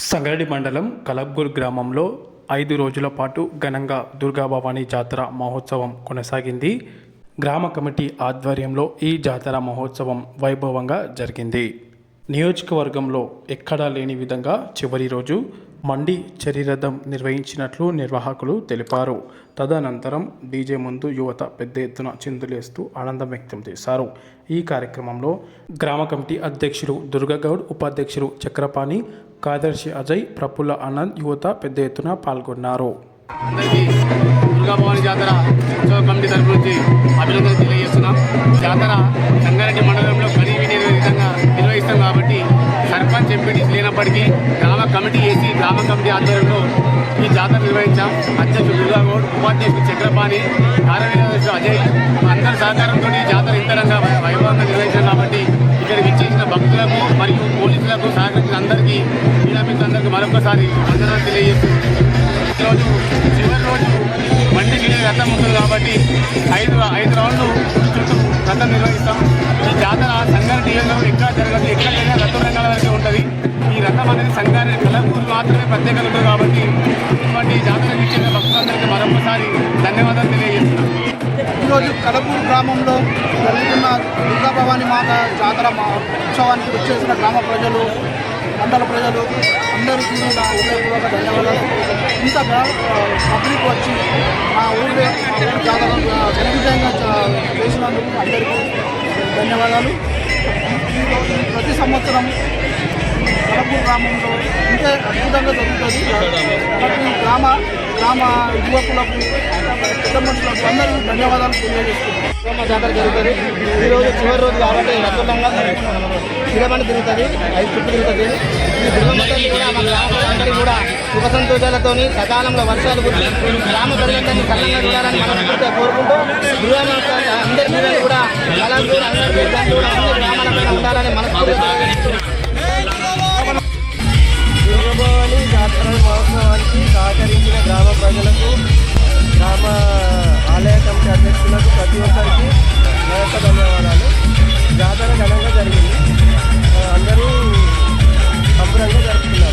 సంగారెడ్డి మండలం కలబ్గూర్ గ్రామంలో 5 రోజుల పాటు ఘనంగా దుర్గాభవాని జాతర మహోత్సవం కొనసాగింది. గ్రామ కమిటీ ఆధ్వర్యంలో ఈ జాతర మహోత్సవం వైభవంగా జరిగింది. నియోజకవర్గంలో ఎక్కడా లేని విధంగా చివరి రోజు మండి చరిరథం నిర్వహించినట్లు నిర్వాహకులు తెలిపారు. తదనంతరం డీజే ముందు యువత పెద్ద ఎత్తున చిందులేస్తూ ఆనందం వ్యక్తం చేశారు. ఈ కార్యక్రమంలో గ్రామ కమిటీ అధ్యక్షుడు దుర్గగౌడ్, ఉపాధ్యక్షుడు చక్రపాణి, కార్యదర్శి అజయ్, ప్రఫుల్ల ఆనంద్ యువత పెద్ద ఎత్తున పాల్గొన్నారు. దుర్గాభవాని జాతర ఉత్సవ కమిటీ తరఫు నుంచి అభినందనలు తెలియజేస్తున్నాం. జాతర సంగారెడ్డి మండలంలో కనీవిని విధంగా నిర్వహిస్తాం కాబట్టి సర్పంచ్ ఎంపీటీస్ లేనప్పటికీ గ్రామ కమిటీ వేసి గ్రామ కమిటీ ఆధ్వర్యంలో ఈ జాతర నిర్వహించాం. అధ్యక్షుడు దుర్గాగౌడ్, ఉపాధ్యక్షుడు చక్రపాణి, కార్యదర్శి అజయ్ అందరి సహకారంతో ఈ జాతర ఇంతరంగా వైభవంగా నిర్వహించాం కాబట్టి ఇక్కడికి ఇచ్చేసిన భక్తులకు మరియు పోలీసులకు సహకరించిన అందరికీ క్రీడామిత్రులందరికీ మరొకసారి వందనాలు తెలియజేస్తూ ఈరోజు చివరి రోజు మండి రథం ఉంటుంది కాబట్టి ఐదు రౌండ్లు చుట్టూ రథం నిర్వహిస్తాం. ఈ జాతర సంగారెడ్డి నియోజకవర్గంలో ఎక్కడ జరగదు, ఎక్కడ లేదా రథం రంగాల వరకే ఉంటుంది. ఈ రథం అనేది సంగారెడ్డి కలబ్గూర్ మాత్రమే ప్రత్యేకత ఉంటుంది కాబట్టి ఇటువంటి జాతరకు ఇచ్చిన భక్తులందరికీ మరొకసారి ధన్యవాదాలు తెలియజేస్తున్నాం. ఈరోజు కలబ్గూర్ గ్రామంలో జరుగుతున్న దుర్గాభవాని మాత జాతర ఉత్సవానికి వచ్చేసిన గ్రామ ప్రజలు, మండల ప్రజలు అందరికీ నా హృదయపూర్వక ధన్యవాదాలు. ఇంత పబ్లిక్ వచ్చి మా ఊళ్ళో జాతర దిగ్విజయంగా చేసినందుకు అందరికీ ధన్యవాదాలు. ప్రతి సంవత్సరం కలబ్గూర్ గ్రామంలో ఇంతే అద్భుతంగా జరుగుతుంది. ప్రతి గ్రామ యువకులకు, పెద్ద మనుషులకు అందరికీ ధన్యవాదాలు తెలియజేస్తున్నాం. జాతర జరుగుతుంది. ఈరోజు చివరి రోజు కాబట్టి అద్భుతంగా చిరమని తిరుగుతుంది, 5 చుట్టూ తిరుగుతుంది. ఈ దుర్గమ్మతని కూడా మా గ్రామాలందరికీ కూడా సుఖ సంతోషాలతో సకాలంలో వర్షాలు కురిసి గ్రామ ప్రజలందరినీ కళ్ళంగా చూడాలని మనస్ఫూర్తిగా కోరుకుంటూ దుర్గమ్మ అందరి కూడా కలబ్గూర్ అందరి కూడా అన్ని గ్రామాల ఉండాలని మనస్ఫూర్తిగా దుర్గభవాని జాతర మహోత్సవానికి సహకరించిన గ్రామ ప్రజలకు, గ్రామ ఆలయ కమిటీ అధ్యక్షులకు ప్రతి ఒక్కరికి నా యొక్క ధన్యవాదాలు. జాతర ఘనంగా జరిగింది. అందరూ సంబరంగా జరుపుతున్నారు.